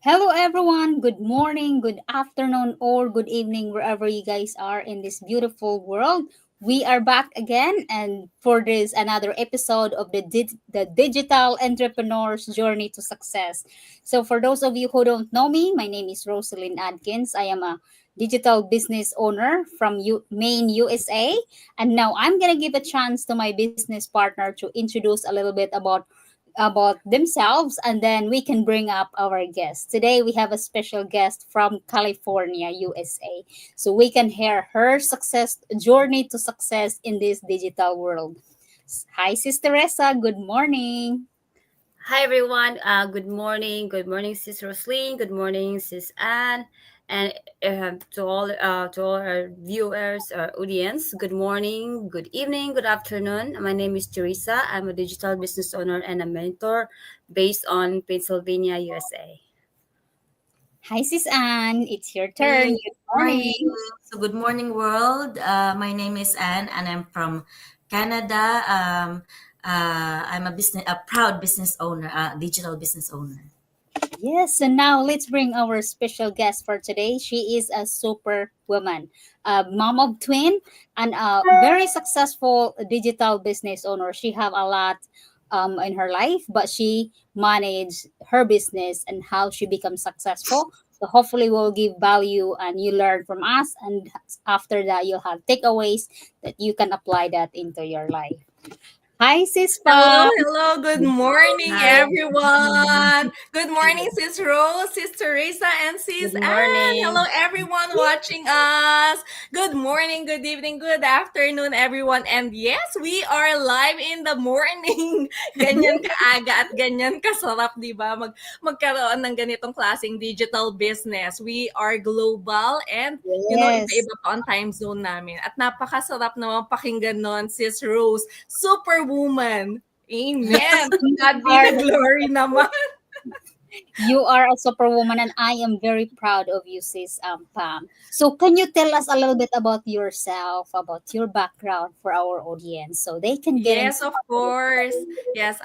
Hello, everyone. Good morning, good afternoon, or good evening, wherever you guys are in this beautiful world. We are back again, and for this another episode of the digital entrepreneur's journey to success. So, for those of you who don't know me, my name is Rosalind Adkins. I am a digital business owner from Maine, USA, and now I'm gonna give a chance to my business partner to introduce a little bit about themselves, and then we can bring up our guest. Today we have a special guest from California, USA. So we can hear her success journey to success in this digital world. Hi, Sister Teresa. Good morning. Hi everyone. Good morning. Good morning, Sis Roslyn. Good morning, Sis Anne, and to all our viewers, our audience. Good morning. Good evening. Good afternoon. My name is Teresa. I'm a digital business owner and a mentor based on Pennsylvania, USA. Hi, Sis Anne. It's your Hey, turn. Good good morning. morning. Good morning, world. My name is Anne, and I'm from Canada. I'm a proud business owner, digital business owner. Yes, so now let's bring our special guest for today. She is a super woman, a mom of twin, and a very successful digital business owner. She have a lot in her life, but she managed her business and how she becomes successful. So hopefully we'll give value and you learn from us, and after that you'll have takeaways that you can apply that into your life. Hi, sis Hello, Pam. hello. Good morning, Hi. everyone. Good morning, Sis Rose, Sis Teresa, and Good Sis Anne. Hello, morning. everyone watching us. Good morning, good evening, good afternoon, everyone. And yes, we are live in the morning. Ganyan kaaga at ganyan kasarap, di ba? Magkaroon ng ganitong klaseng digital business. We are global and, Yes. iba-iba pa ang time zone namin. At napakasarap naman pakinggan nun, Sis Rose. Superwoman. Amen. Yes, To you God be are. the glory naman. You are a superwoman, and I am very proud of you, sis Pam. So, can you tell us a little bit about yourself, about your background for our audience, so they can get Yes, of inspired? course. Yes,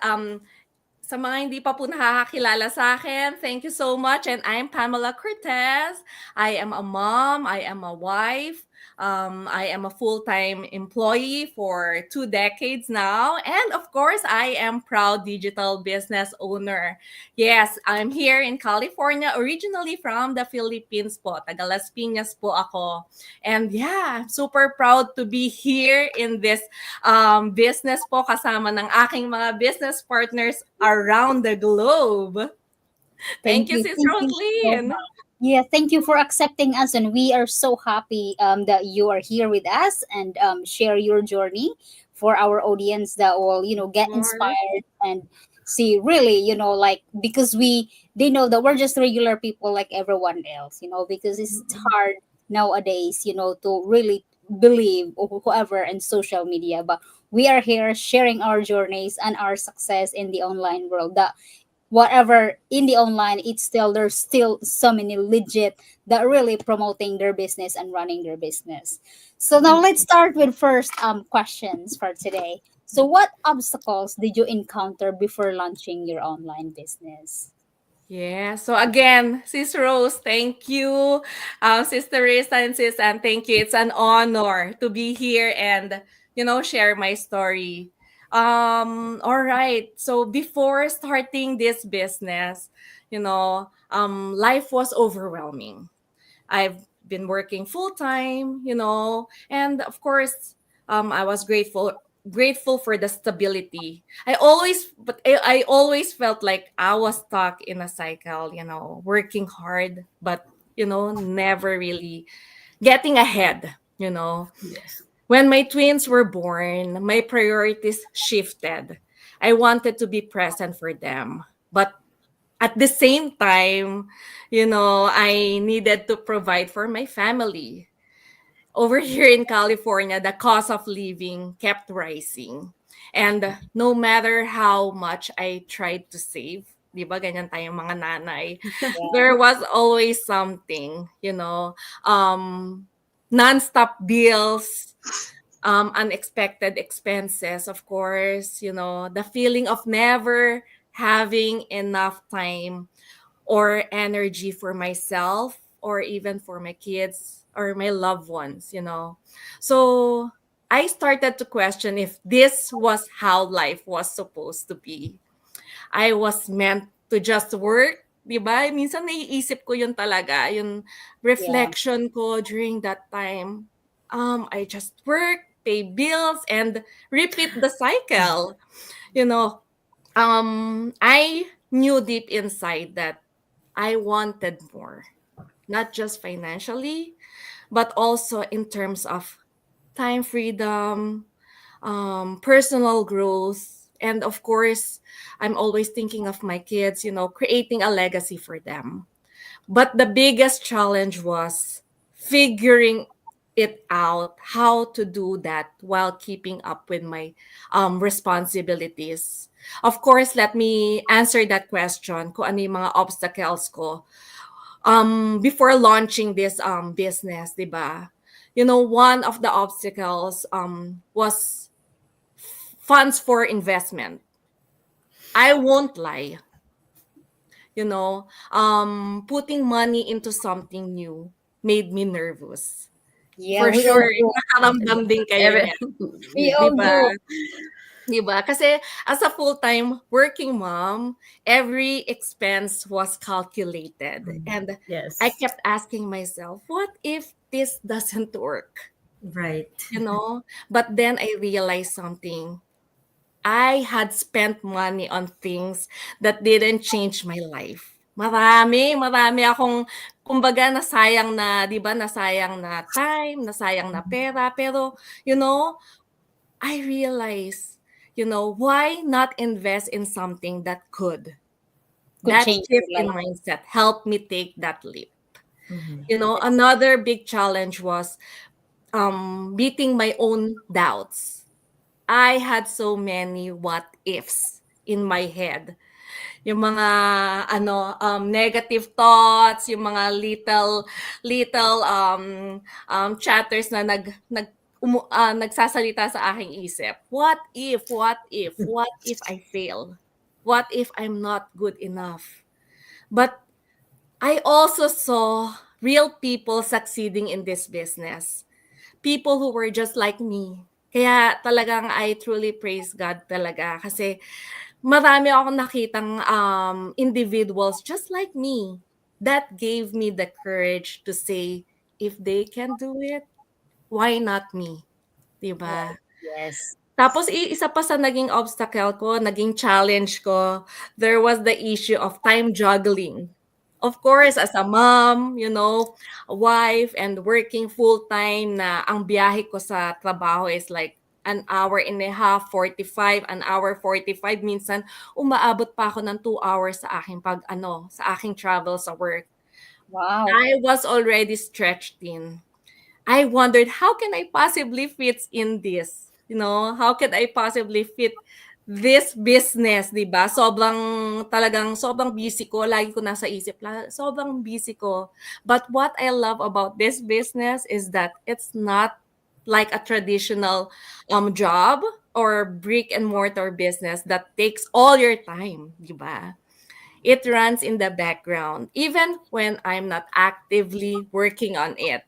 sa mga hindi pa po nakakakilala sa akin, thank you so much. And I'm Pamela Cortez. I am a mom. I am a wife. I am a full-time employee for 2 decades now. And of course, I am proud digital business owner. Yes, I'm here in California, originally from the Philippines po. Taga Las Piñas po ako. And yeah, I'm super proud to be here in this business po kasama ng aking mga business partners around the globe. Thank Thank you, you. Sis Thank you so Roslyn. much. Yeah, thank you for accepting us, and we are so happy that you are here with us and share your journey for our audience that will, Of get course. inspired and see really, like because they know that we're just regular people like everyone else, because it's hard nowadays, to really believe whoever in social media, but we are here sharing our journeys and our success in the online world. That whatever in the online, it's still there's still so many legit that are really promoting their business and running their business. So now let's start with first questions for today. So what obstacles did you encounter before launching your online business? Yeah. So again, Sis Rose, thank you. Sister Risa and Sis Anne, thank you. It's an honor to be here and, share my story. All right. So before starting this business, life was overwhelming. I've been working full time, and of course, I was grateful for the stability. I always felt like I was stuck in a cycle, working hard, but never really getting ahead, Yes. When my twins were born, my priorities shifted. I wanted to be present for them, but at the same time, I needed to provide for my family. Over here in California, the cost of living kept rising. And no matter how much I tried to save, di ba ganyan tayong mga nanay, Yeah. there was always something, non-stop bills, unexpected expenses, of course, the feeling of never having enough time or energy for myself or even for my kids or my loved ones, you know. So I started to question if this was how life was supposed to be. I was meant to just work, 'di ba? Minsan naiisip ko yun talaga, yung Yeah. reflection ko during that time. I just work, pay bills, and repeat the cycle. You know, I knew deep inside that I wanted more, not just financially, but also in terms of time freedom, personal growth, and of course, I'm always thinking of my kids, you know, creating a legacy for them. But the biggest challenge was figuring it out how to do that while keeping up with my responsibilities. Of course, let me answer that question kung ano yung mga obstacles ko before launching this business, 'di ba? You know, one of the obstacles was funds for investment. I won't lie, you know, putting money into something new made me nervous. Yeah, For we all sure, do. nakaramdam din kayo Every, niyan, We yes. 'di all ba? do. 'Di ba? Kasi as a full-time working mom, every expense was calculated. Mm. And I Yes. kept asking myself, what if this doesn't work? Right. You know? But then I realized something. I had spent money on things that didn't change my life. Marami akong kumbaga nasayang na, 'di ba, nasayang na time, nasayang na pera, pero you know, I realized, you know, why not invest in something that could? Could That change shift your in life. mindset helped me take that leap. Mm-hmm. You know, Yes. another big challenge was beating my own doubts. I had so many what ifs in my head. Yung mga negative thoughts, yung mga little chatters na nagsasalita sa aking isip. What if I fail? What if I'm not good enough? But I also saw real people succeeding in this business. People who were just like me. Kaya talagang I truly praise God talaga kasi marami akong nakitang individuals just like me that gave me the courage to say, if they can do it, why not me? 'Di Right. ba? Yes. Tapos isa pa sa naging obstacle ko, naging challenge ko, there was the issue of time juggling. Of course, as a mom, you know, a wife and working full-time na ang biyahe ko sa trabaho is like an hour and a half, 45, an hour 45. Minsan, umaabot pa ako ng 2 hours sa aking sa aking travel sa work. Wow. I was already stretched thin. I wondered, how can I possibly fit in this? You know, how could I possibly fit this business, 'di ba? Sobrang busy ko. Lagi ko nasa isip, sobrang busy ko. But what I love about this business is that it's not like a traditional job or brick and mortar business that takes all your time, 'di ba? It runs in the background even when I'm not actively working on it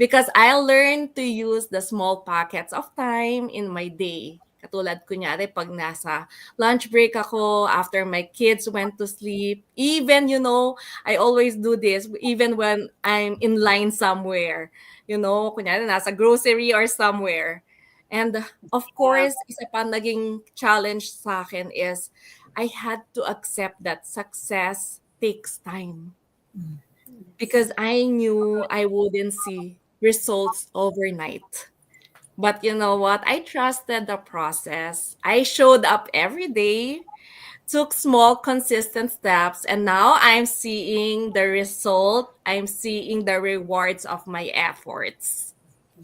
because I learned to use the small pockets of time in my day. Katulad kunyari pag nasa lunch break ako, after my kids went to sleep. Even, you know, I always do this even when I'm in line somewhere. You know, kunyari nasa grocery or somewhere. And of Yeah. course, isa pa naging challenge sa akin is I had to accept that success takes time Mm. because I knew I wouldn't see results overnight. But you know what? I trusted the process. I showed up every day, took small, consistent steps, and now I'm seeing the result. I'm seeing the rewards of my efforts.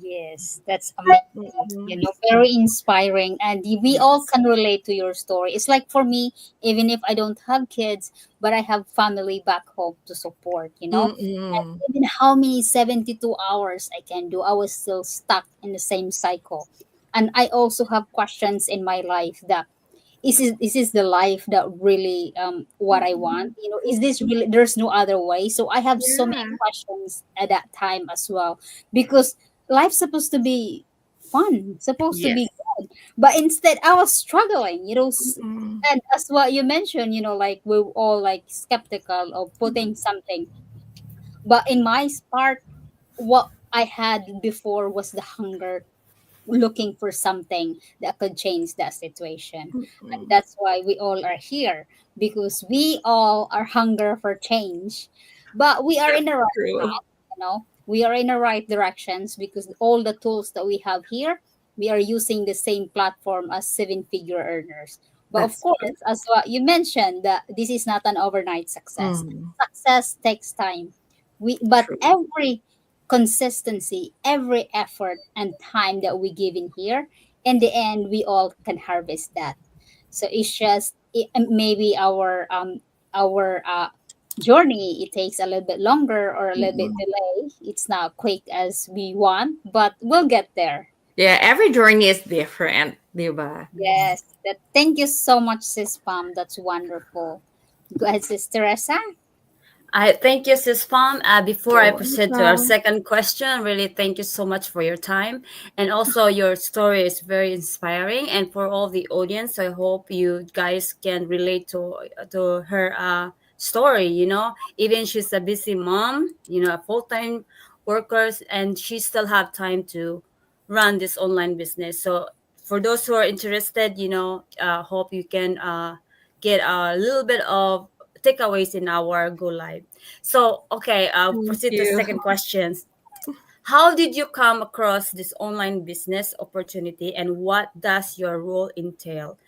Yes, that's amazing. Mhm. You know, very inspiring, and we all Yes. can relate to your story. It's like for me, even if I don't have kids, but I have family back home to support. You know, and Mm-mm. even how many 72 hours I can do, I was still stuck in the same cycle. And I also have questions in my life that is this the life that really what I want? Mhm. Is this really, there's no other way? So I have so many Yeah. questions at that time as well, because life's supposed to be fun, supposed to be Yes. good, but instead I was struggling, Mm-mm. and as what you mentioned, like we're all like skeptical of putting something, but in my part, what I had before was the hunger, looking for something that could change that situation. And Mm-mm. that's why we all are here, because we all are hunger for change. But we are in That's the right true. path, we are in the right directions, because all the tools that we have here, we are using the same platform as seven-figure earners. But of That's course, as what you mentioned, that this is not an overnight success. Mm, Success takes time. But true. every consistency, every effort and time that we give in here, in the end, we all can harvest that. So it's just maybe our journey, it takes a little bit longer or a little bit Mm-mm. delay. It's not quick as we want, but we'll get there. Yeah, every journey is different, diba? yes. Yes. Thank you so much, Sis Pam. That's wonderful. Go ahead, Sis Teresa. I thank you, Sis Palm. Before I You're proceed to our welcome. second question, really thank you so much for your time. And also, your story is very inspiring. And for all the audience, I hope you guys can relate to her story. Even she's a busy mom, a full time workers, and she still have time to run this online business. So, for those who are interested, hope you can get a little bit of takeaways in our go live. So, okay, I'll Thank proceed to you. second questions. How did you come across this online business opportunity, and what does your role entail?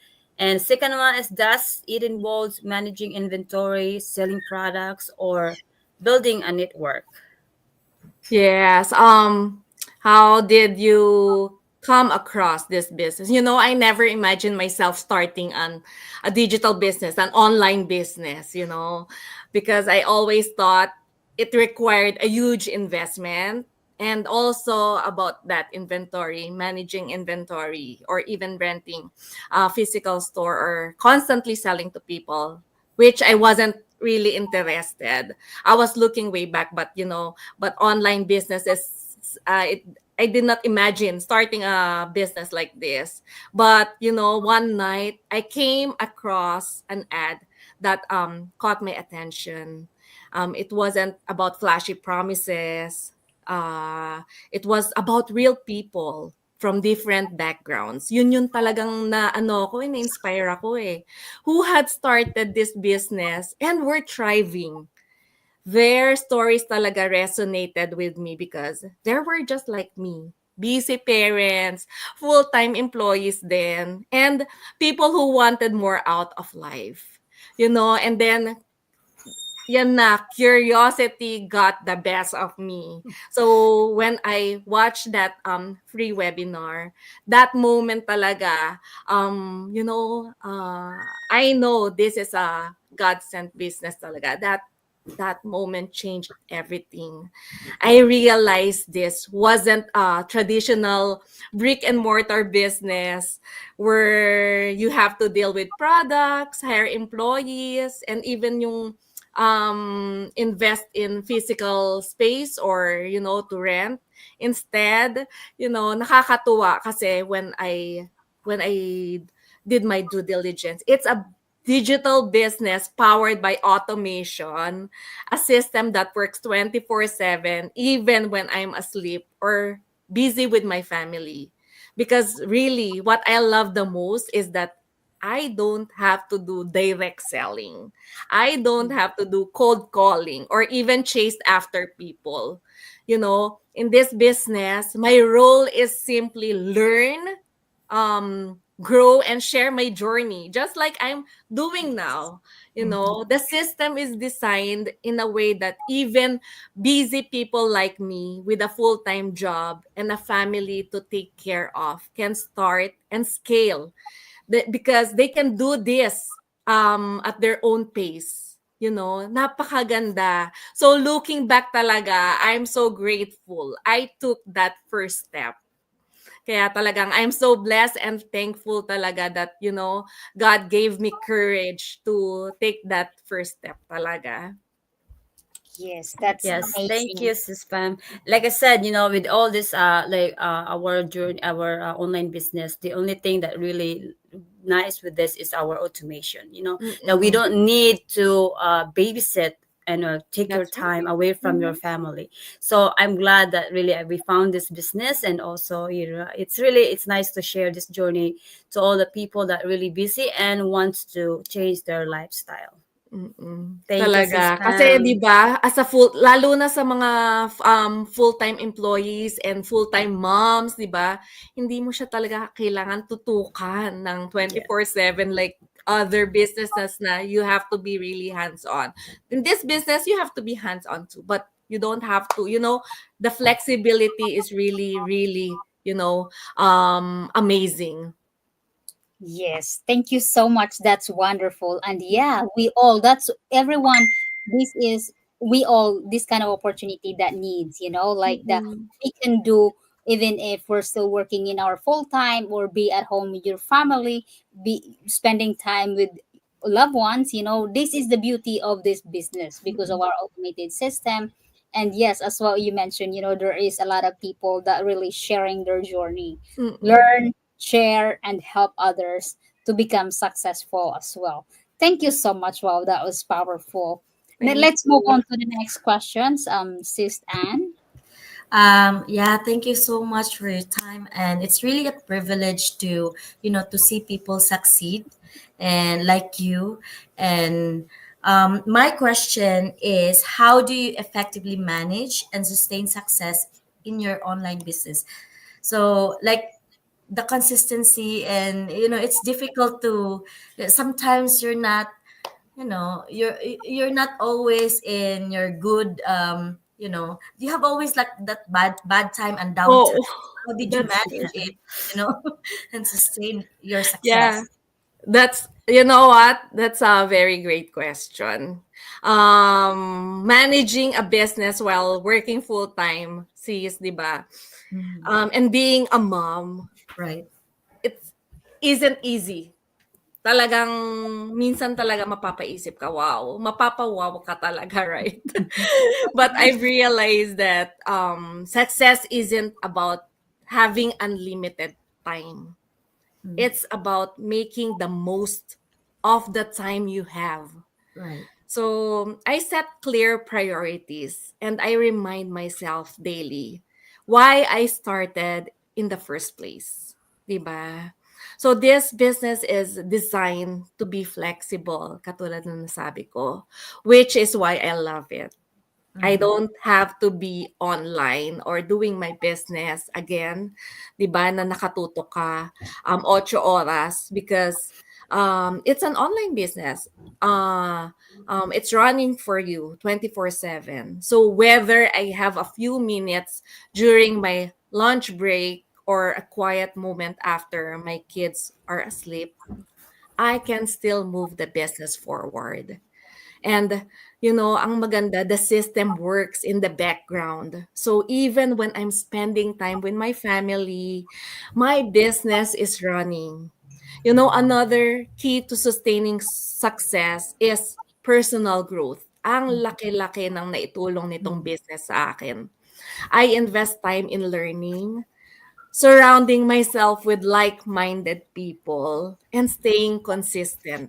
And second one is, does it involve managing inventory, selling products, or building a network? Yes. How did you come across this business? I never imagined myself starting a digital business, an online business, because I always thought it required a huge investment, and also about that inventory, managing inventory, or even renting a physical store or constantly selling to people, which I wasn't really interested. I was looking way back, but online business is I did not imagine starting a business like this. But one night I came across an ad that caught my attention. It wasn't about flashy promises. It was about real people from different backgrounds. Yun yung talagang na-inspire ako eh. Who had started this business and were thriving. Their stories talaga resonated with me because they were just like me. Busy parents, full-time employees then, and people who wanted more out of life. And then yan na, curiosity got the best of me. So when I watched that free webinar, that moment talaga, I know this is a God sent business talaga. That moment changed everything. I realized this wasn't a traditional brick and mortar business where you have to deal with products, hire employees, and even yung invest in physical space or to rent. Instead, nakakatuwa kasi when I did my due diligence, it's a digital business powered by automation, a system that works 24/7 even when I'm asleep or busy with my family. Because really what I love the most is that I don't have to do direct selling. I don't have to do cold calling or even chase after people. In this business, my role is simply learn, grow, and share my journey, just like I'm doing now. Mhm. The system is designed in a way that even busy people like me with a full-time job and a family to take care of can start and scale because they can do this at their own pace. Napakaganda. So looking back talaga, I'm so grateful I took that first step Kaya talagang I'm so blessed and thankful talaga that, God gave me courage to take that first step talaga. Yes, that's Yes, thank amazing. you, Sis Pam. Like I said, with all this, our journey, our online business, the only thing that really nice with this is our automation. That we Mm-mm. don't need to babysit and take your That's time right. away from your Mhm. family. So I'm glad that really we found this business, and also it's nice to share this journey to all the people that really busy and wants to change their lifestyle. Thank you, Sis Talaga. Kasi 'di Pam. ba, as a lalo na sa mga full-time employees and full-time moms, 'di ba? Hindi mo siya talaga kailangan tutukan ng Yeah. 24/7 like other businesses na you have to be really hands-on. In this business, you have to be hands-on too, but you don't have to, the flexibility is really, really, amazing. Yes, thank you so much. That's wonderful. And yeah, we all, that's everyone. This is, we all, this kind of opportunity that needs, like that Mm-mm. we can do even if we're still working in our full time or be at home with your family, be spending time with loved ones. This is the beauty of this business because of Mm-mm. our automated system. And yes, as well, you mentioned, there is a lot of people that really sharing their journey, Mm-mm. learn, share, and help others to become successful as well. Thank you so much. Wow, that was powerful. Now Thank let's move you. on to the next questions. Sis Anne. Yeah, thank you so much for your time. And it's really a privilege to see people succeed and like you. And my question is, how do you effectively manage and sustain success in your online business? So, like, the consistency, and it's difficult to, sometimes you're not always in your good, you have always like that bad time and Oh, downtime. How did you that's manage it, you know and sustain your yeah. success? That's you know what? That's a very great question. Managing a business while working full time, sis, 'di ba? Mhm. And being a mom, Right. it isn't easy. Talagang minsan talaga mapapaisip ka, wow, mapapawaw ka talaga, right? But I've realized that success isn't about having unlimited time. Mhm. It's about making the most of the time you have. Right. So I set clear priorities and I remind myself daily why I started in the first place. Diba? So this business is designed to be flexible, katulad ng nasabi ko, which is why I love it. I Mhm. don't have to be online or doing my business again, 'di ba, na nakatutok ka 8 oras because it's an online business. It's running for you 24/7. So whether I have a few minutes during my lunch break or a quiet moment after my kids are asleep, I can still move the business forward. And, ang maganda, the system works in the background. So even when I'm spending time with my family, my business is running. Another key to sustaining success is personal growth. Ang laki-laki ng naitulong nitong Mhm. business sa akin. I invest time in learning, surrounding myself with like-minded people, and staying consistent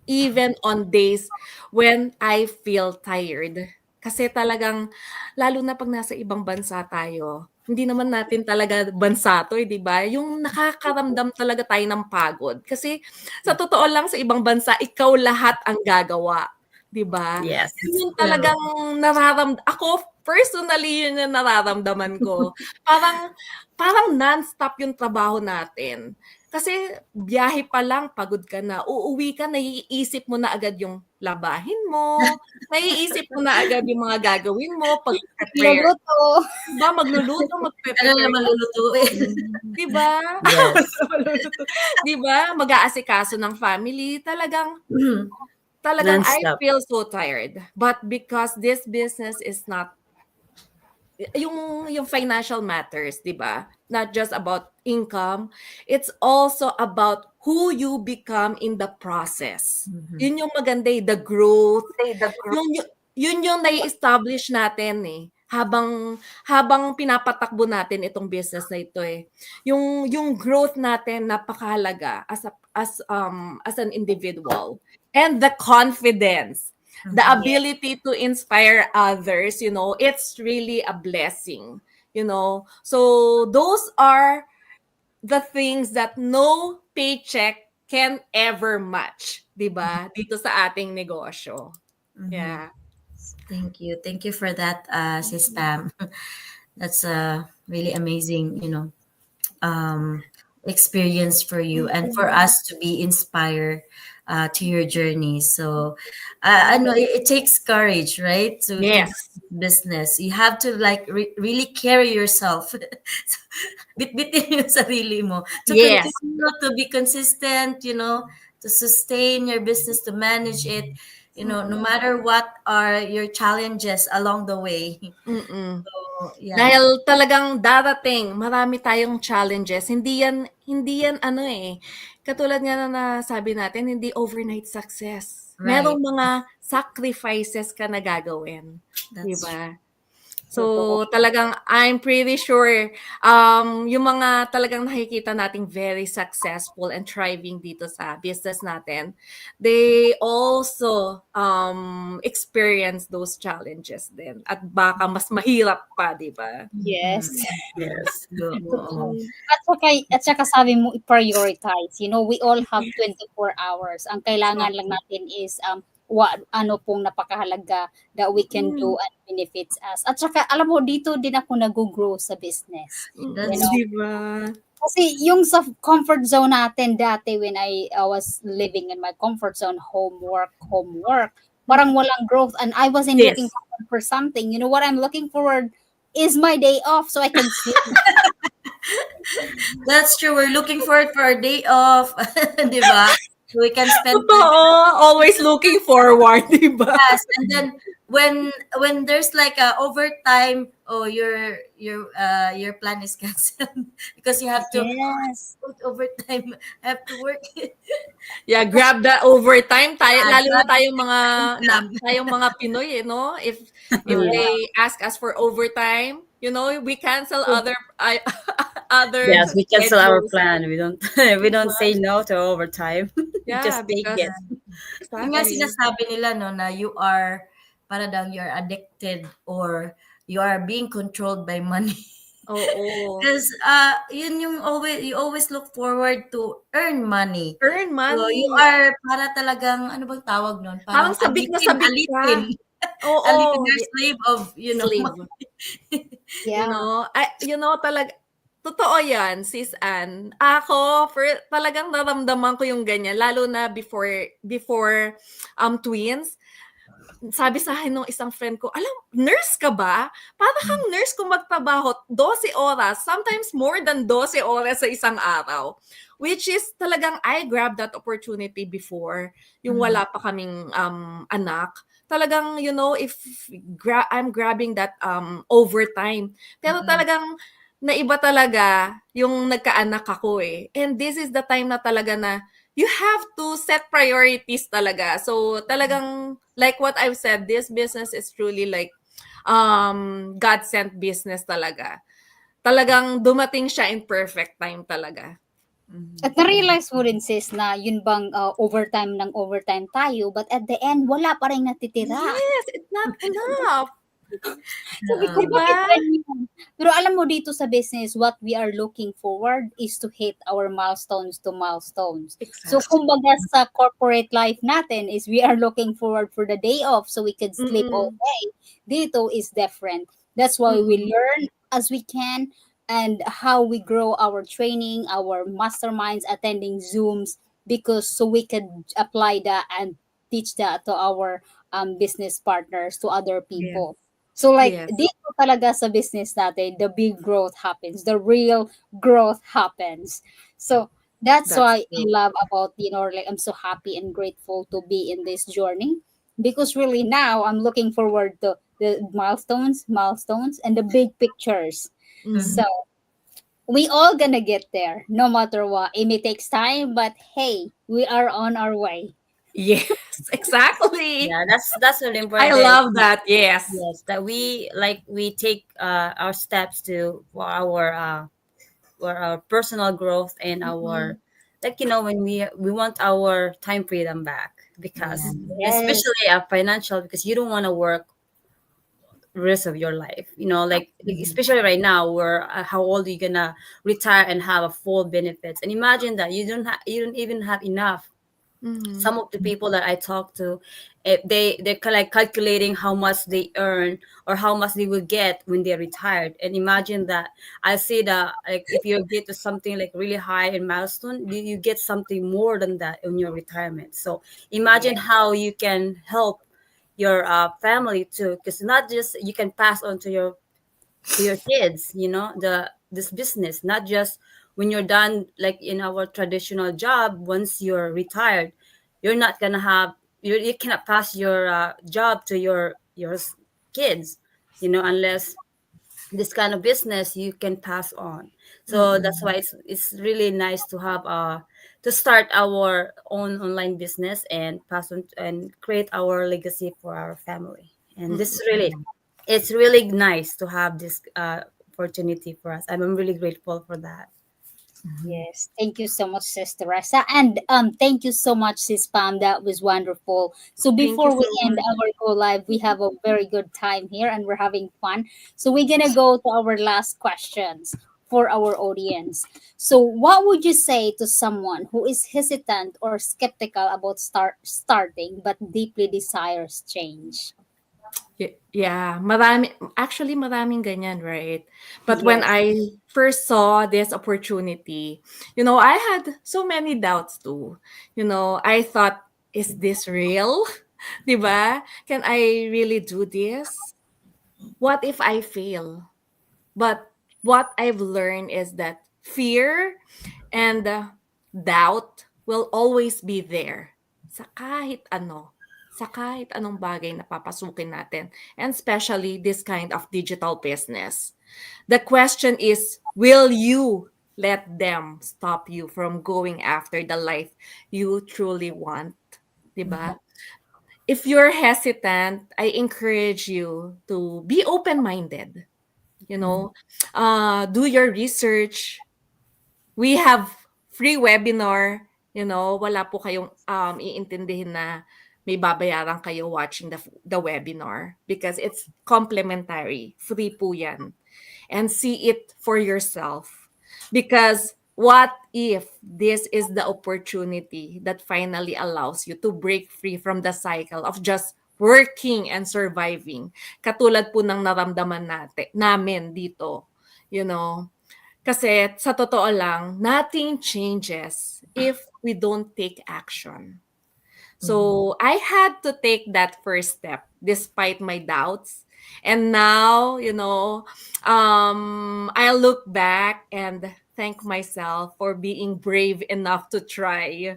even on days when I feel tired. Kasi talagang, lalo na 'pag nasa ibang bansa tayo, hindi naman natin talaga bansa 'to, 'di ba? Yung nakakaramdam talaga tayo ng pagod. Kasi sa totoo lang sa ibang bansa, ikaw lahat ang gagawa, 'di ba? Yes. Yun yung True. talagang ako personally, yun yung nararamdaman ko. Parang parang non-stop yung trabaho natin. Kasi biyahe pa lang pagod ka na, uuwi ka naiisip mo na agad yung labahin mo, naiisip mo na agad yung mga gagawin mo, pag-prepare, Luluto. 'di ba, magluluto, Ano magpe-prepare naman ka, lulutuin? 'di ba? Yes. Magluluto, 'di ba, mag-aasikaso ng family, talagang I Non-stop. feel so tired. But because this business is not yung financial matters, 'di ba? Not just about income, it's also about who you become in the process. Mhm. Yun yung maganda, the growth. Yun yung nai-establish natin eh habang pinapatakbo natin itong business na ito eh. Yung growth natin napakahalaga as an individual, and the confidence, the Mhm. ability to inspire others, it's really a blessing. So those are the things that no paycheck can ever match, 'di ba? Dito sa ating negosyo. Mhm. Yeah. Thank you. Thank you for that, Sis Pam. That's a really amazing, um, experience for you and for Mm-mm. us to be inspired to your journey. So, I know it takes courage, right, to do Yes. business. You have to like really carry yourself. Bit-bitin yung sarili mo to Yes. continue to be consistent, to sustain your business, to manage it, no Mm-mm. matter what are your challenges along the way. Mm-mm. So, yeah, Dahil talagang darating, marami tayong challenges. Hindi yan ano eh. Katulad nga na nasabi natin, hindi overnight success. right. Merong mga sacrifices ka na gagawin. 'Di That's true. ba? Totoo. So, talagang I'm pretty sure yung mga talagang nakikita nating very successful and thriving dito sa business natin, they also experience those challenges din. At baka mas mahirap pa, di ba? Yes. Mhm. Yes. Totoo. Mm-mm. At saka sabi mo, i-prioritize. We all have 24 hours. Ang kailangan lang Exactly. natin is ano pong napakahalaga that we can do and benefits us. At saka, alam mo, dito din ako nag-grow sa business. You That's Mm-mm, know? di ba? Kasi yung sa comfort zone natin dati when I was living in my comfort zone, homework, parang walang growth and I wasn't looking Yes. forward for something. You know what I'm looking forward is my day off so I can sleep. That's true. We're looking forward for our day off, di ba? So we can spend time Totoo. with Always looking forward, di ba? us. And then when there's like a overtime, oh, your plan is canceled because you have to Yes. overtime. I have to work. Yeah, grab the overtime. Tayo, Yeah, lalo na grab tayong mga time job. tayong mga Pinoy, no? If Correct. Yeah. they ask us for overtime, we cancel other other Yes, we cancel our schedules. plan. We don't we don't say no to overtime. We Yeah, just take because it. Yung nga exactly. sinasabi nila no na para daw you're addicted or you are being controlled by money. Oo. Because you always look forward to earn money. Earn So you money. are para talagang ano bang tawag nun? Parang Parang sabik na sabik alipin. ka. Oo. Alipin or slave of, Slave. money. Yeah. Talaga, totoo yan, sis Ann. Ako, talagang naramdaman ko yung ganyan, lalo na before twins. Sabi sa akin nung isang friend ko, alam, nurse ka ba? Para kang nurse kung magtrabaho 12 oras, sometimes more than 12 oras sa isang araw. Which is talagang I grabbed that opportunity before, yung Mm. wala pa kaming anak. Talagang, if I'm grabbing that overtime. Pero Mm-mm. talagang naiba talaga yung nagkaanak ako eh. And this is the time na talaga na you have to set priorities talaga. So talagang like what I've said, this business is truly like God sent business talaga. Talagang dumating siya in perfect time talaga. At na-realize mo rin sis na yun bang overtime tayo but at the end wala pa rin natitira. Yes, it's not enough. Sabi ko, Oo. bakit Diba? ganyan? Pero alam mo dito sa business, what we are looking forward is to hit our milestones to milestones. So, Exactly. kumbaga sa corporate life natin is we are looking forward for the day off so we could sleep all Mm-mm. day. Dito is different. That's why we Mm-mm. learn as we can and how we grow our training, our masterminds, attending Zooms, because so we could apply that and teach that to our business partners, to other Yes. people. So like Yes. dito talaga sa business natin, the big growth happens, the real growth happens. So that's That's why I true. love about, like I'm so happy and grateful to be in this journey because really now I'm looking forward to the milestones, and the big pictures. So Mhm. we all gonna get there, no matter what. It may takes time, but hey, we are on our way. Yes, exactly. Yeah, that's really I important. love that. Yes. Yes, that we take our steps to for our personal growth and our, Mhm. like, when we want our time freedom back, because Yeah. Mhm. Yes, especially financial, because you don't want to work rest of your life, like Mhm. especially right now, where how old are you gonna retire and have a full benefits, and imagine that you don't even have enough. Mhm. Some of the people that I talk to, they're like calculating how much they earn or how much they will get when they're retired. And imagine that, I see that, like, if you get to something like really high in milestone, you get something more than that in your retirement. So imagine yes, how you can help your family too, because not just you can pass on to your kids, this business, not just when you're done, like in our traditional job. Once you're retired, you're not gonna have you cannot pass your job to your kids, unless this kind of business you can pass on. So that's why Mhm. it's really nice to have to start our own online business and pass on and create our legacy for our family. And this is really, Mhm. it's really nice to have this opportunity for us. I'm really grateful for that. Mhm. yes. Thank you so much, Sis Teresa. And thank you so much, Sis Pam. That was wonderful. So Thank you before we so end much. our go live, we have a very good time here and we're having fun. So we're gonna go to our last questions for our audience. So what would you say to someone who is hesitant or skeptical about starting but deeply desires change? Yeah, maraming ganyan, right? But when Yes. I first saw this opportunity, I had so many doubts too. I thought, is this real? 'Di ba? Can I really do this? What if I fail? But what I've learned is that fear and doubt will always be there sa kahit ano, sa kahit anong bagay na papasukin natin, and especially this kind of digital business. The question is, will you let them stop you from going after the life you truly want? 'Di ba? If you're hesitant, I encourage you to be open-minded, you Mhm. know, do your research. We have free webinar, wala po kayong iintindihin na may babayaran kayo watching the webinar because it's complimentary, free po yan. And see it for yourself. Because what if this is the opportunity that finally allows you to break free from the cycle of just working and surviving? Katulad po ng naramdaman namin dito, you know. Kasi sa totoo lang, nothing changes if we don't take action. Mhm. So I had to take that first step despite my doubts. And now, I look back and thank myself for being brave enough to try.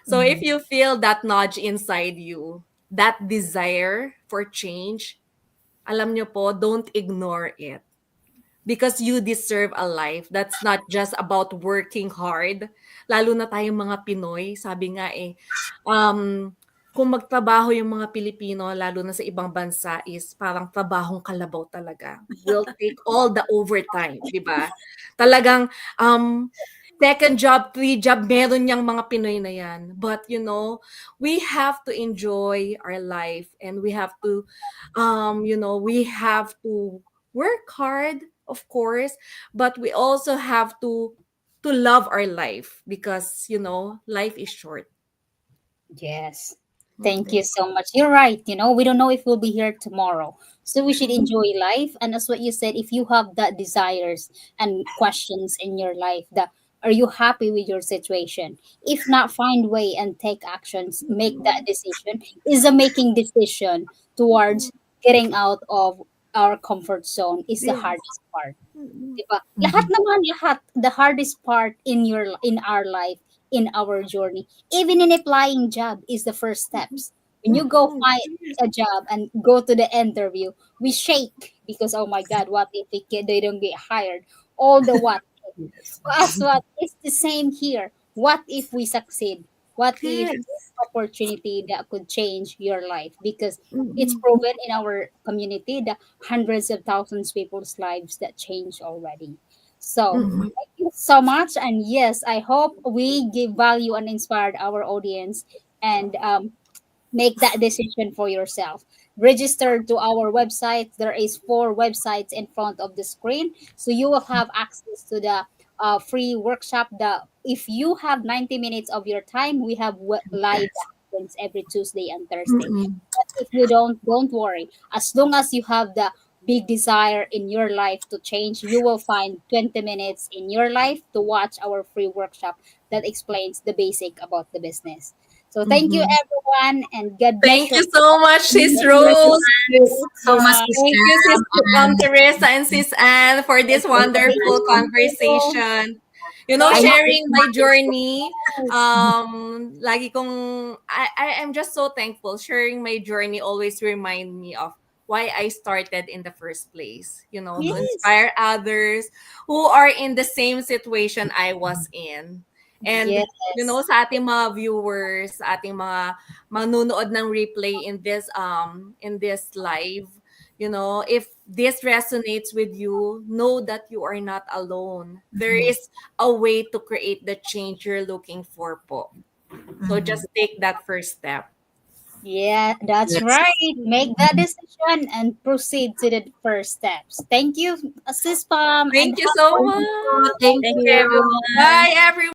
So if Mhm. you feel that nudge inside you, that desire for change, alam nyo po, don't ignore it because you deserve a life that's not just about working hard. Lalo na tayong mga Pinoy, sabi nga kung magtrabaho yung mga Pilipino, lalo na sa ibang bansa, is parang trabahong kalabaw talaga. We'll take all the overtime, di ba? Talagang, second job, three job, meron niyang mga Pinoy na yan. But, we have to enjoy our life and we have to work hard, of course, but we also have to love our life because life is short. Yes. Thank Okay. you so much. You're right. We don't know if we'll be here tomorrow. So we should Mhm. enjoy life. And as what you said, if you have that desires and questions in your life, that are you happy with your situation? If not, find way and take actions. Make that decision. Is a making decision towards getting out of our comfort zone is the Yes. hardest part. Mm. 'Di ba? Lahat Mhm. naman, lahat. The hardest part in our life, in our journey, even in applying job is the first steps. When you go Mm-mm. find a job and go to the interview, we shake because oh my God, what if they don't get hired? All the what Yes. as what is the same here. What if we succeed? What if Yes. opportunity that could change your life? Because it's Mm-mm. proven in our community that hundreds of thousands people's lives that changed already. So Mm-mm. thank you so much. And yes, I hope we give value and inspired our audience and make that decision for yourself. Register to our website. There is 4 websites in front of the screen, so you will have access to the free workshop. The if you have 90 minutes of your time, we have live Yes. happens every Tuesday and Thursday. Mm-mm. But if you don't worry. As long as you have the big desire in your life to change, you will find 20 minutes in your life to watch our free workshop that explains the basic about the business. So thank you Mm-hmm. everyone and God bless Thank you. you so much, Sis Thank you Rose. so much, Bye. Miss Thank you, Sis Pam, and Teresa and Sis Anne, for Thank this wonderful you. everyone. conversation. I know Sharing it's my not journey, Yes. lagi kong, I am just so thankful. Sharing my journey always remind me of why I started in the first place, to Yes. inspire others who are in the same situation I was in. And, Yes. sa ating mga viewers, sa ating mga manunood ng replay in this live, if this resonates with you, know that you are not alone. There Mhm. is a way to create the change you're looking for po. So Mhm. just take that first step. Yeah, that's Yes. right. Make that decision and proceed to the first steps. Thank you, Sis Pam, and Thank you so have Thank much. you. Thank Thank you, you. everyone. Bye, everyone.